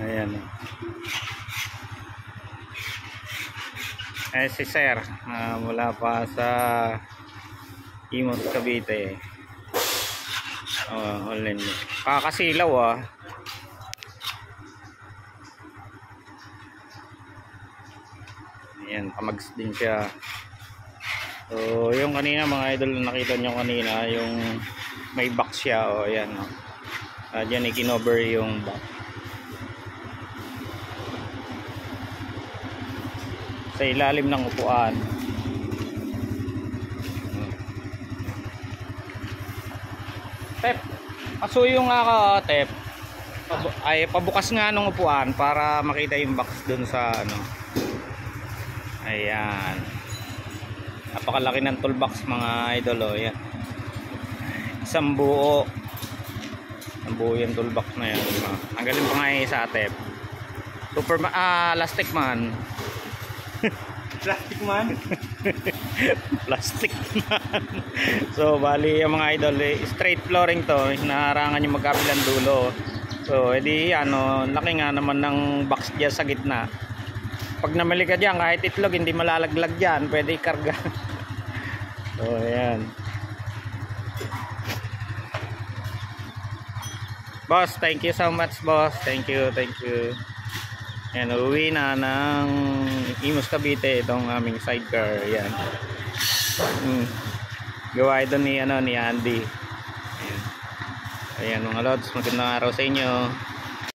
Ayan. Si Sir, mula pa sa Imus, Cavite. Online. Kakasilaw Ayan, pamags din siya. So, yung kanina mga idol, nakita nyo kanina, yung may box siya. Ayan. Diyan i-kinover yung box. Sa ilalim ng upuan. Tep, pasuyo nga ka, Tep. Pabukas nga ng upuan para makita yung box dun sa ano. Ayan. Napakalaki ng toolbox mga idol. Ayan. Isang buo. Ang buo yung toolbox na yan. Ang galing pa nga sa Tep. Super plastic man. Plastic man. Plastic man. So bali yung mga idol, straight flooring to, naharangan yung magkabilang dulo. So edi ano, laki nga naman ng box dyan sa gitna. Pag namali ka dyan, kahit itlog hindi malalaglag dyan, pwede ikarga. So ayan. Boss, thank you so much boss. Thank you. Ayan, uwi na ng Imus, Cavite itong aming sidecar. Ayan. Gawa ito ni Andy. Ayan mga lods, magandang araw sa inyo.